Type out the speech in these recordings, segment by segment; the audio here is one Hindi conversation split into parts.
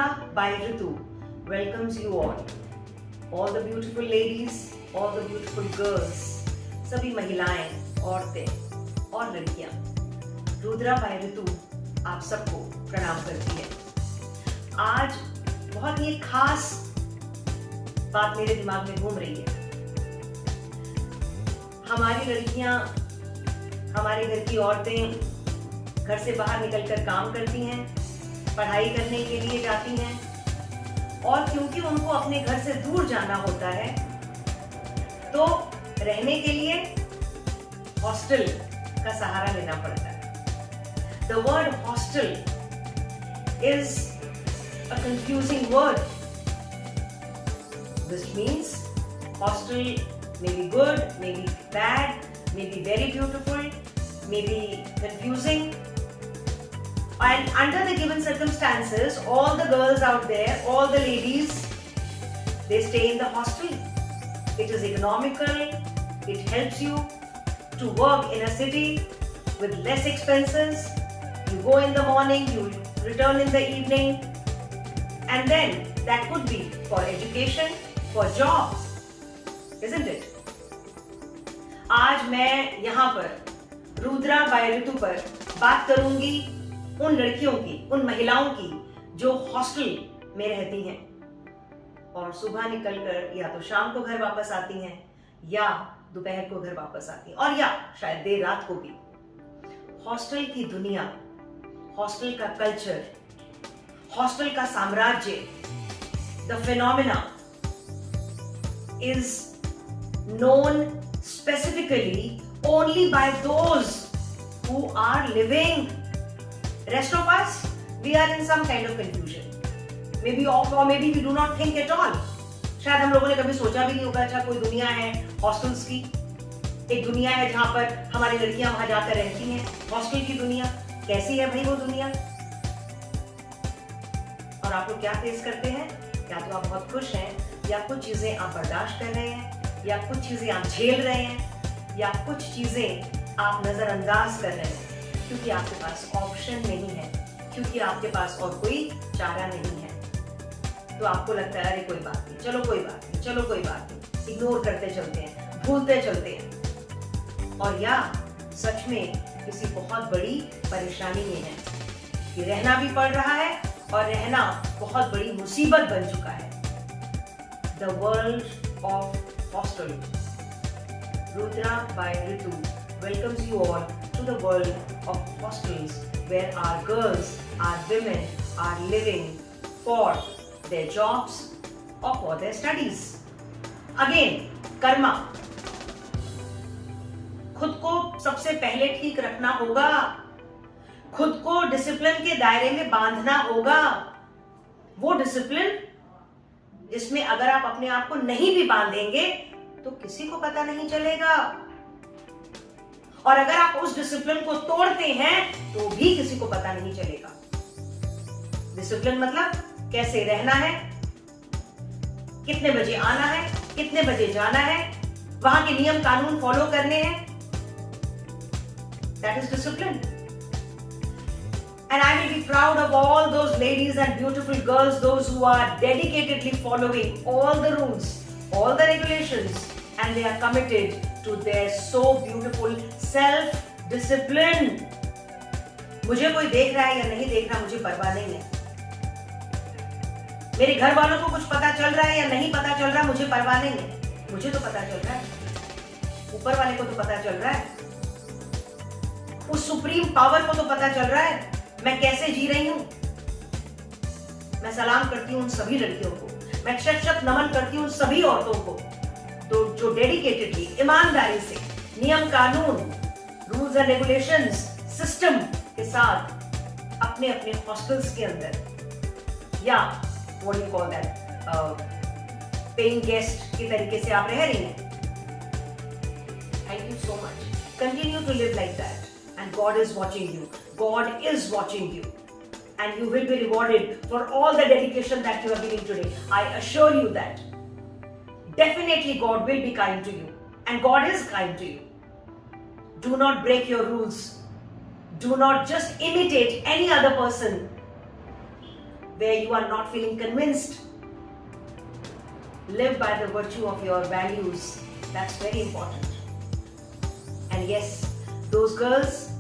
Rudra by Ritu welcomes you all the beautiful ladies, all the beautiful girls, सभी महिलाएं, औरतें और लड़कियां। रुद्रा बाय ऋतु आप सबको प्रणाम करती है। आज बहुत ही खास बात मेरे दिमाग में घूम रही है। हमारी लड़कियां, हमारे घर की औरतें घर से बाहर निकलकर काम करती हैं, पढ़ाई करने के लिए जाती हैं और क्योंकि उनको अपने घर से दूर जाना होता है तो रहने के लिए हॉस्टल का सहारा लेना पड़ता है। The word hostel is a confusing word. This means hostel may be good, may be bad, may be very beautiful, may be confusing. And under the given circumstances, all the girls out there, all the ladies, they stay in the hostel. It is economical. It helps you to work in a city with less expenses. You go in the morning, you return in the evening, and then that could be for education, for jobs, isn't it? आज मैं यहाँ पर रुद्रा बाय ऋतु पर बात करूंगी उन लड़कियों की, उन महिलाओं की जो हॉस्टल में रहती हैं और सुबह निकलकर या तो शाम को घर वापस आती हैं या दोपहर को घर वापस आती हैं और या शायद देर रात को भी। हॉस्टल की दुनिया, हॉस्टल का कल्चर, हॉस्टल का साम्राज्य, the phenomena is known specifically only by those who are living. Rest of us, we are in some kind of confusion. Maybe or maybe we do not think at all. शायद हम लोगों ने कभी सोचा भी नहीं होगा अच्छा कोई दुनिया है हॉस्टल्स की, एक दुनिया है जहां पर हमारी लड़कियां वहां जाकर रहती हैं। हॉस्टल की दुनिया कैसी है भाई वो दुनिया? और आप लोग क्या फेस करते हैं? या तो आप बहुत खुश हैं, या कुछ चीजें आप बर्दाश्त कर रहे हैं, या कुछ चीजें आप झेल रहे हैं, या कुछ चीजें आप नजरअंदाज कर रहे हैं क्योंकि आपके पास ऑप्शन नहीं है, क्योंकि आपके पास और कोई चारा नहीं है। तो आपको लगता है अरे कोई बात नहीं, चलो कोई बात नहीं, चलो कोई बात नहीं, इग्नोर करते चलते हैं, भूलते चलते हैं। और या सच में किसी बहुत बड़ी परेशानी में है कि रहना भी पड़ रहा है और रहना बहुत बड़ी मुसीबत बन चुका है। The world of hostel. Rudra by Ritu welcomes you all to the world of hostels where our girls, our women are living for their jobs or for their studies. Again, Karma. खुद को सबसे पहले ठीक रखना होगा, खुद को डिसिप्लिन के दायरे में बांधना होगा। वो डिसिप्लिन जिसमें अगर आप अपने आप को नहीं भी बांधेंगे तो किसी को पता नहीं चलेगा, और अगर आप उस डिसिप्लिन को तोड़ते हैं तो भी किसी को पता नहीं चलेगा। डिसिप्लिन मतलब कैसे रहना है, कितने बजे आना है, कितने बजे जाना है, वहां के नियम कानून फॉलो करने हैं। That is discipline. And I will be proud of all those ladies and beautiful girls, those who are dedicatedly following all the rules, all the regulations, and they are committed to their so beautiful self-discipline. मुझे कोई देख रहा है या नहीं देख रहा मुझे परवाह नहीं है। मेरे घर वालों को कुछ पता चल रहा है या नहीं पता चल रहा मुझे परवाह नहीं है। मुझे तो पता चल रहा है, ऊपर वाले को तो पता चल रहा है, उस सुप्रीम पावर को तो पता चल रहा है मैं कैसे जी रही हूं। मैं सलाम करती हूं उन सभी लड़कियों को, मैं शत नमन करती हूं उन सभी औरतों को तो जो डेडिकेटेडली, ईमानदारी से नियम कानून, रूल्स एंड रेगुलेशंस, सिस्टम के साथ अपने अपने हॉस्टल्स के अंदर या what you call that paying guest के तरीके से आप रह रही हैं। Thank you so much. Continue to live like that and God is watching you. God is watching you. And you will be rewarded for all the dedication that you are giving today. I assure you that. Definitely God will be kind to you. And God is kind to you. Do not break your rules. Do not just imitate any other person. where you are not feeling convinced. Live by the virtue of your values. That's very important. And yes, those girls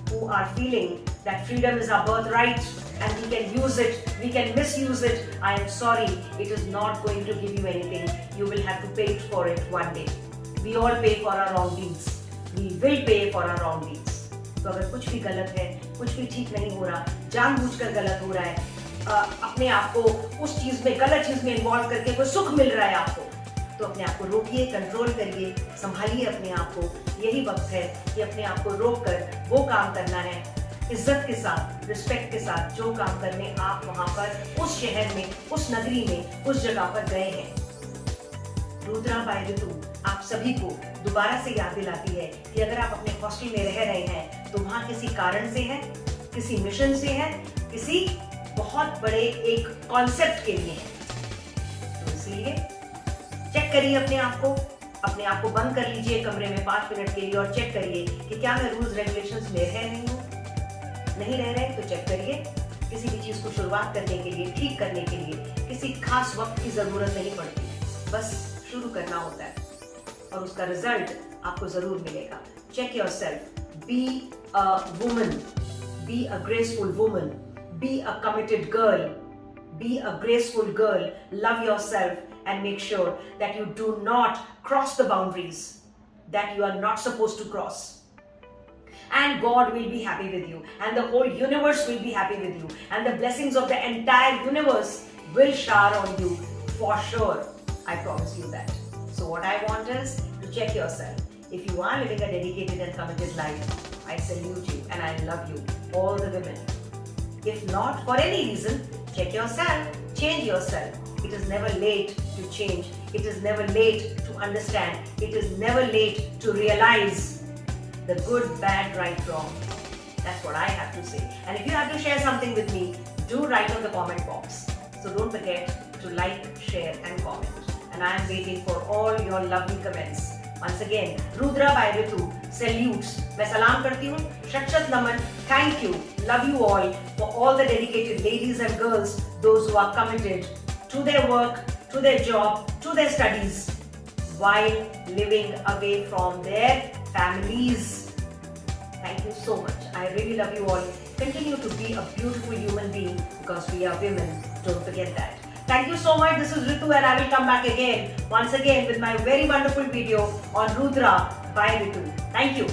who are feeling that freedom is our birthright and we can use it, we can misuse it, I am sorry, it is not going to give you anything. You will have to pay for it one day. We all pay for our wrong deeds. We will pay for our wrong deeds. तो अगर कुछ भी गलत है, कुछ भी ठीक नहीं हो रहा, जानबूझकर गलत हो रहा है, अपने आप को उस चीज में, गलत चीज में इन्वॉल्व करके कोई सुख मिल रहा है आपको, तो अपने आप को रोकिए, कंट्रोल करिए, संभालिए अपने आप को. यही वक्त है कि अपने आप को रोक कर वो काम करना है इज्जत के साथ, रिस्पेक्ट के साथ, जो काम करने आप वहां पर उस शहर में, उस नगरी में, उस जगह पर गए हैं. रुद्रा बाय ऋतु आप सभी को दोबारा से याद दिलाती है कि अगर आप अपने हॉस्टल में रह रहे हैं तो वहां किसी कारण से है, किसी मिशन से है, किसी बहुत बड़े एक कॉन्सेप्ट के लिए है. तो इसलिए चेक करिए अपने आप को बंद कर लीजिए कमरे में 5 मिनट के लिए और चेक करिए कि क्या मैं रूल्स रेगुलेशंस में नहीं रह रहे, तो चेक करिए. किसी भी चीज को शुरुआत करने के लिए, ठीक करने के लिए किसी खास वक्त की जरूरत नहीं पड़ती, बस शुरू करना होता है और उसका रिजल्ट आपको जरूर मिलेगा. Check yourself, be a woman, be a graceful woman, be a committed girl, be a graceful girl, love yourself and make sure that you do not cross the boundaries that you are not supposed to cross. And God will be happy with you, and the whole universe will be happy with you, and the blessings of the entire universe will shower on you for sure. I promise you that. So what I want is to check yourself. If you are living a dedicated and committed life, I salute you and I love you, all the women. If not, for any reason, check yourself, change yourself. It is never late to change. It is never late to understand. It is never late to realize the good, bad, right, wrong. That's what I have to say. And if you have to share something with me, do write on the comment box. So don't forget to like, share and comment. And I am waiting for all your lovely comments. Once again, Rudra by Ritu salutes. मैं सलाम करती हूँ, शत नमन, thank you, love you all for all the dedicated ladies and girls, those who are committed to their work, to their job, to their studies, while living away from their families. Thank you so much. I really love you all. Continue to be a beautiful human being because we are women. Don't forget that. Thank you so much. This is Ritu and I will come back again, once again with my very wonderful video on Rudra by Ritu. Thank you.